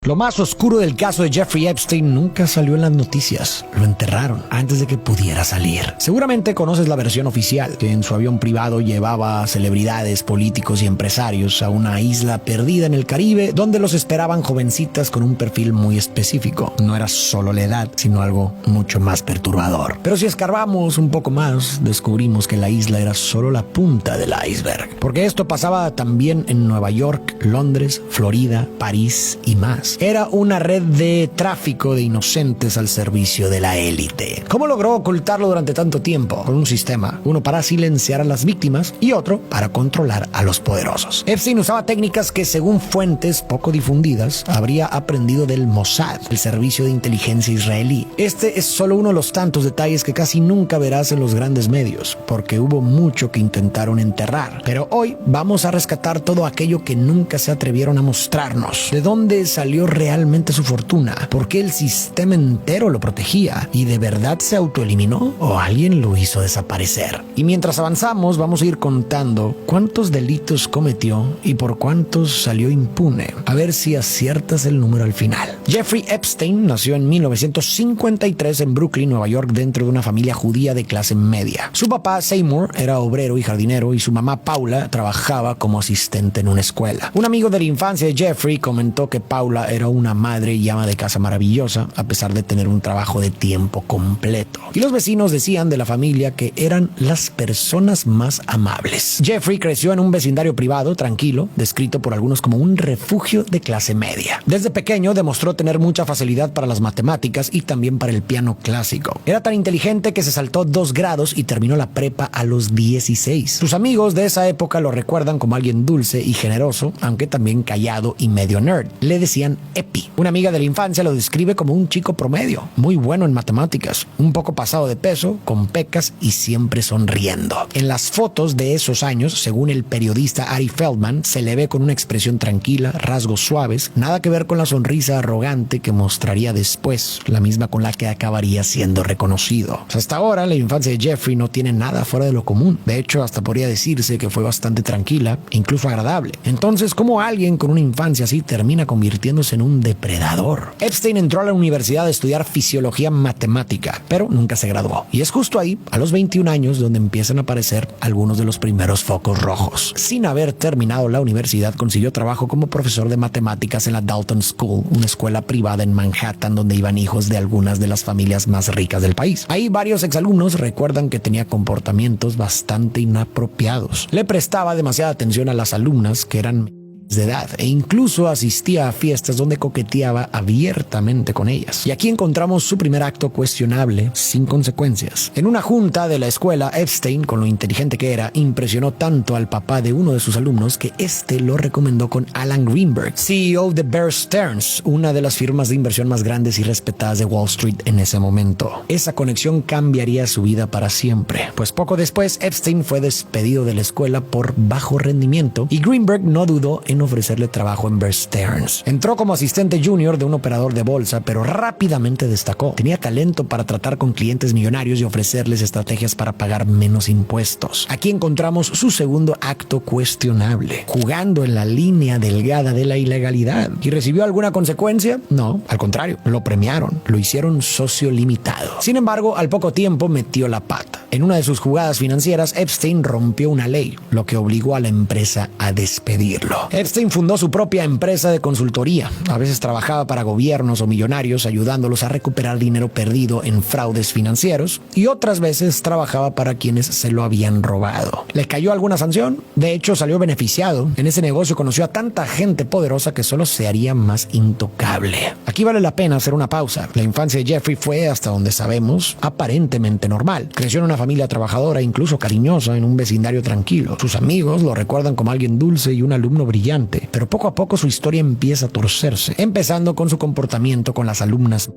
Lo más oscuro del caso de Jeffrey Epstein nunca salió en las noticias. Lo enterraron antes de que pudiera salir. Seguramente conoces la versión oficial, que en su avión privado llevaba a celebridades, políticos y empresarios a una isla perdida en el Caribe, donde los esperaban jovencitas con un perfil muy específico. No era solo la edad, sino algo mucho más perturbador. Pero si escarbamos un poco más, descubrimos que la isla era solo la punta del iceberg. Porque esto pasaba también en Nueva York, Londres, Florida, París y más. Era una red de tráfico de inocentes al servicio de la élite. ¿Cómo logró ocultarlo durante tanto tiempo? Con un sistema, uno para silenciar a las víctimas y otro para controlar a los poderosos. Epstein usaba técnicas que, según fuentes poco difundidas, habría aprendido del Mossad, el servicio de inteligencia israelí. Este es solo uno de los tantos detalles que casi nunca verás en los grandes medios, porque hubo mucho que intentaron enterrar. Pero hoy vamos a rescatar todo aquello que nunca se atrevieron a mostrarnos. ¿De dónde salió realmente su fortuna? ¿Por qué el sistema entero lo protegía? ¿Y de verdad se autoeliminó o alguien lo hizo desaparecer? Y mientras avanzamos vamos a ir contando cuántos delitos cometió y por cuántos salió impune. A ver si aciertas el número al final. Jeffrey Epstein nació en 1953 en Brooklyn, Nueva York, dentro de una familia judía de clase media. Su papá, Seymour, era obrero y jardinero y su mamá, Paula, trabajaba como asistente en una escuela. Un amigo de la infancia de Jeffrey comentó que Paula era una madre y ama de casa maravillosa, a pesar de tener un trabajo de tiempo completo. Y los vecinos decían de la familia que eran las personas más amables. Jeffrey creció en un vecindario privado, tranquilo, descrito por algunos como un refugio de clase media. Desde pequeño demostró tener mucha facilidad para las matemáticas y también para el piano clásico. Era tan inteligente que se saltó 2 grados y terminó la prepa a los 16. Sus amigos de esa época lo recuerdan como alguien dulce y generoso, aunque también callado y medio nerd. Le decían Epi. Una amiga de la infancia lo describe como un chico promedio, muy bueno en matemáticas, un poco pasado de peso, con pecas y siempre sonriendo. En las fotos de esos años, según el periodista Ari Feldman, se le ve con una expresión tranquila, rasgos suaves, nada que ver con la sonrisa arrogante que mostraría después, la misma con la que acabaría siendo reconocido. Hasta ahora, la infancia de Jeffrey no tiene nada fuera de lo común. De hecho, hasta podría decirse que fue bastante tranquila, incluso agradable. Entonces, ¿cómo alguien con una infancia así termina convirtiéndose en un depredador? Epstein entró a la universidad a estudiar fisiología matemática, pero nunca se graduó. Y es justo ahí, a los 21 años, donde empiezan a aparecer algunos de los primeros focos rojos. Sin haber terminado la universidad, consiguió trabajo como profesor de matemáticas en la Dalton School, una escuela privada en Manhattan donde iban hijos de algunas de las familias más ricas del país. Ahí varios exalumnos recuerdan que tenía comportamientos bastante inapropiados. Le prestaba demasiada atención a las alumnas que eran de edad e incluso asistía a fiestas donde coqueteaba abiertamente con ellas. Y aquí encontramos su primer acto cuestionable sin consecuencias. En una junta de la escuela, Epstein, con lo inteligente que era, impresionó tanto al papá de uno de sus alumnos que este lo recomendó con Alan Greenberg, CEO de Bear Stearns, una de las firmas de inversión más grandes y respetadas de Wall Street en ese momento. Esa conexión cambiaría su vida para siempre, pues poco después Epstein fue despedido de la escuela por bajo rendimiento y Greenberg no dudó en ofrecerle trabajo en Bear Stearns. Entró como asistente junior de un operador de bolsa, pero rápidamente destacó. Tenía talento para tratar con clientes millonarios y ofrecerles estrategias para pagar menos impuestos. Aquí encontramos su segundo acto cuestionable, jugando en la línea delgada de la ilegalidad. ¿Y recibió alguna consecuencia? No, al contrario, lo premiaron, lo hicieron socio limitado. Sin embargo, al poco tiempo metió la pata. En una de sus jugadas financieras, Epstein rompió una ley, lo que obligó a la empresa a despedirlo. Epstein fundó su propia empresa de consultoría. A veces trabajaba para gobiernos o millonarios ayudándolos a recuperar dinero perdido en fraudes financieros y otras veces trabajaba para quienes se lo habían robado. ¿Le cayó alguna sanción? De hecho, salió beneficiado. En ese negocio conoció a tanta gente poderosa que solo se haría más intocable. Aquí vale la pena hacer una pausa. La infancia de Jeffrey fue, hasta donde sabemos, aparentemente normal. Creció en una familia trabajadora, incluso cariñosa, en un vecindario tranquilo. Sus amigos lo recuerdan como alguien dulce y un alumno brillante, pero poco a poco su historia empieza a torcerse, empezando con su comportamiento con las alumnas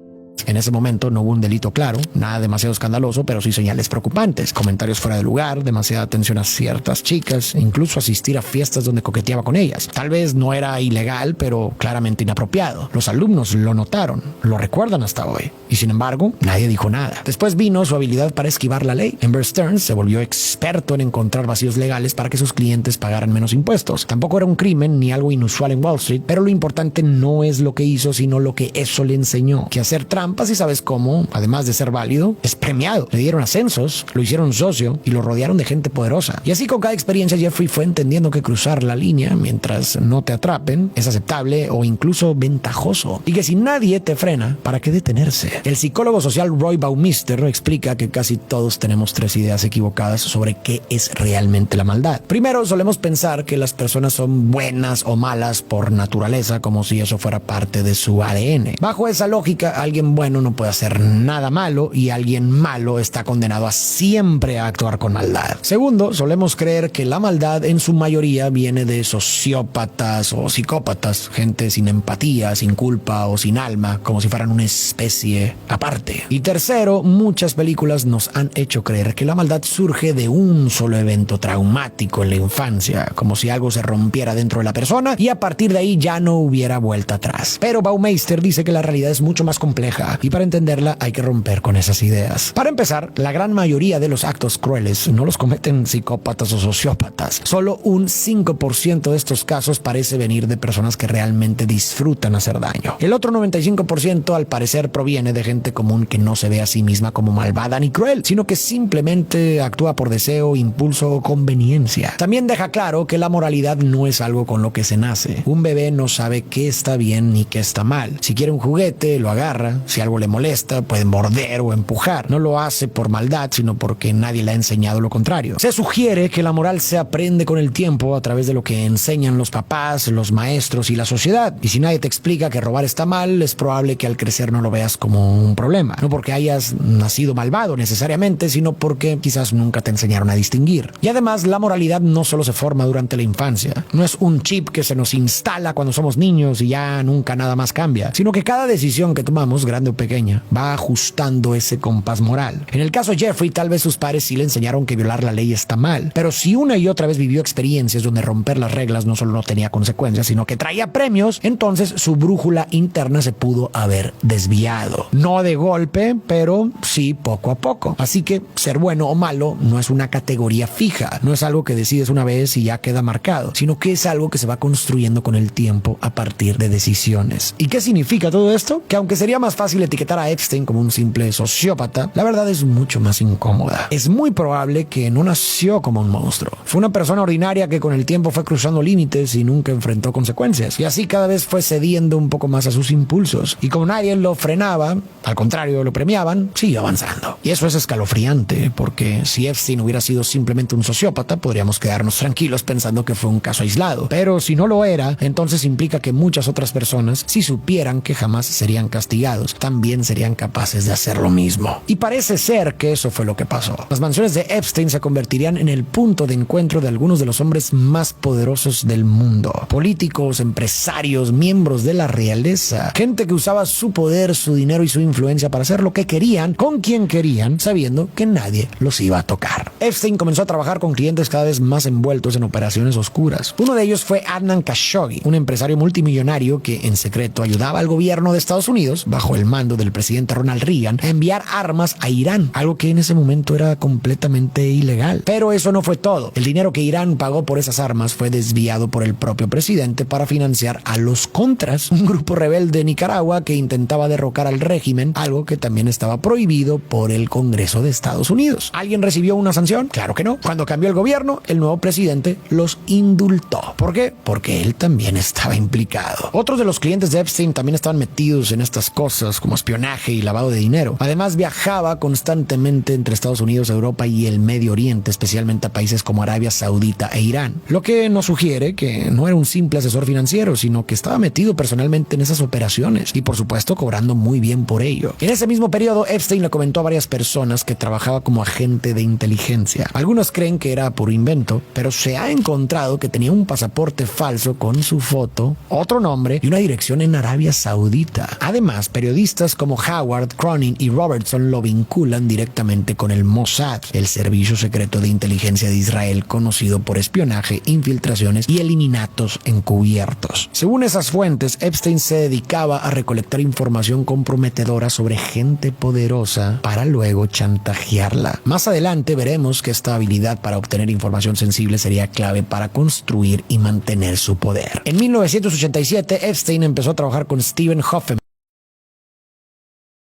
En ese momento no hubo un delito claro, nada demasiado escandaloso, pero sí señales preocupantes, comentarios fuera de lugar, demasiada atención a ciertas chicas, e incluso asistir a fiestas donde coqueteaba con ellas. Tal vez no era ilegal, pero claramente inapropiado. Los alumnos lo notaron, lo recuerdan hasta hoy, y sin embargo, nadie dijo nada. Después vino su habilidad para esquivar la ley. Amber Stearns se volvió experto en encontrar vacíos legales para que sus clientes pagaran menos impuestos. Tampoco era un crimen ni algo inusual en Wall Street, pero lo importante no es lo que hizo, sino lo que eso le enseñó. Que hacer trampas, y sabes cómo, además de ser válido, es premiado. Le dieron ascensos, lo hicieron socio y lo rodearon de gente poderosa. Y así con cada experiencia Jeffrey fue entendiendo que cruzar la línea mientras no te atrapen es aceptable o incluso ventajoso. Y que si nadie te frena, ¿para qué detenerse? El psicólogo social Roy Baumeister explica que casi todos tenemos tres ideas equivocadas sobre qué es realmente la maldad. Primero, solemos pensar que las personas son buenas o malas por naturaleza, como si eso fuera parte de su ADN. Bajo esa lógica, alguien bueno no puede hacer nada malo y alguien malo está condenado a siempre a actuar con maldad. Segundo, solemos creer que la maldad en su mayoría viene de sociópatas o psicópatas, gente sin empatía, sin culpa o sin alma, como si fueran una especie aparte. Y tercero, muchas películas nos han hecho creer que la maldad surge de un solo evento traumático en la infancia, como si algo se rompiera dentro de la persona y a partir de ahí ya no hubiera vuelta atrás. Pero Baumeister dice que la realidad es mucho más compleja y para entenderla hay que romper con esas ideas. Para empezar, la gran mayoría de los actos crueles no los cometen psicópatas o sociópatas. Solo un 5% de estos casos parece venir de personas que realmente disfrutan hacer daño. El otro 95% al parecer proviene de gente común que no se ve a sí misma como malvada ni cruel, sino que simplemente actúa por deseo, impulso o conveniencia. También deja claro que la moralidad no es algo con lo que se nace. Un bebé no sabe qué está bien ni qué está mal. Si quiere un juguete, lo agarra. Si algo le molesta, puede morder o empujar. No lo hace por maldad, sino porque nadie le ha enseñado lo contrario. Se sugiere que la moral se aprende con el tiempo a través de lo que enseñan los papás, los maestros y la sociedad. Y si nadie te explica que robar está mal, es probable que al crecer no lo veas como un problema. No porque hayas nacido malvado necesariamente, sino porque quizás nunca te enseñaron a distinguir. Y además, la moralidad no solo se forma durante la infancia. No es un chip que se nos instala cuando somos niños y ya nunca nada más cambia, sino que cada decisión que tomamos, grande o pequeña, va ajustando ese compás moral. En el caso de Jeffrey, tal vez sus padres sí le enseñaron que violar la ley está mal, pero si una y otra vez vivió experiencias donde romper las reglas no solo no tenía consecuencias, sino que traía premios, entonces su brújula interna se pudo haber desviado. No de golpe, pero sí poco a poco. Así que ser bueno o malo no es una categoría fija, no es algo que decides una vez y ya queda marcado, sino que es algo que se va construyendo con el tiempo a partir de decisiones. ¿Y qué significa todo esto? Que aunque sería más fácil etiquetar a Epstein como un simple sociópata, la verdad es mucho más incómoda. Es muy probable que no nació como un monstruo. Fue una persona ordinaria que con el tiempo fue cruzando límites y nunca enfrentó consecuencias. Y así cada vez fue cediendo un poco más a sus impulsos. Y como nadie lo frenaba, al contrario, lo premiaban, siguió avanzando. Y eso es escalofriante, porque si Epstein hubiera sido simplemente un sociópata, podríamos quedarnos tranquilos pensando que fue un caso aislado. Pero si no lo era, entonces implica que muchas otras personas, si supieran que jamás serían castigados, también serían capaces de hacer lo mismo. Y parece ser que eso fue lo que pasó. Las mansiones de Epstein se convertirían en el punto de encuentro de algunos de los hombres más poderosos del mundo. Políticos, empresarios, miembros de la realeza, gente que usaba su poder, su dinero y su influencia para hacer lo que querían, con quien querían, sabiendo que nadie los iba a tocar. Epstein comenzó a trabajar con clientes cada vez más envueltos en operaciones oscuras. Uno de ellos fue Adnan Khashoggi, un empresario multimillonario que en secreto ayudaba al gobierno de Estados Unidos, bajo el mando del presidente Ronald Reagan, a enviar armas a Irán, algo que en ese momento era completamente ilegal. Pero eso no fue todo. El dinero que Irán pagó por esas armas fue desviado por el propio presidente para financiar a los Contras, un grupo rebelde de Nicaragua que intentaba derrocar al régimen, algo que también estaba prohibido por el Congreso de Estados Unidos. ¿Alguien recibió una sanción? Claro que no. Cuando cambió el gobierno, el nuevo presidente los indultó. ¿Por qué? Porque él también estaba implicado. Otros de los clientes de Epstein también estaban metidos en estas cosas como espionaje y lavado de dinero. Además, viajaba constantemente entre Estados Unidos, Europa y el Medio Oriente, especialmente a países como Arabia Saudita e Irán. Lo que nos sugiere que no era un simple asesor financiero, sino que estaba metido personalmente en esas operaciones y por supuesto cobrando muy bien por ello. En ese mismo periodo, Epstein le comentó a varias personas que trabajaba como agente de inteligencia. Algunos creen que era puro invento, pero se ha encontrado que tenía un pasaporte falso con su foto, otro nombre y una dirección en Arabia Saudita. Además, periodistas analistas como Howard, Cronin y Robertson lo vinculan directamente con el Mossad, el servicio secreto de inteligencia de Israel conocido por espionaje, infiltraciones y eliminatos encubiertos. Según esas fuentes, Epstein se dedicaba a recolectar información comprometedora sobre gente poderosa para luego chantajearla. Más adelante veremos que esta habilidad para obtener información sensible sería clave para construir y mantener su poder. En 1987, Epstein empezó a trabajar con Steven Hoffman,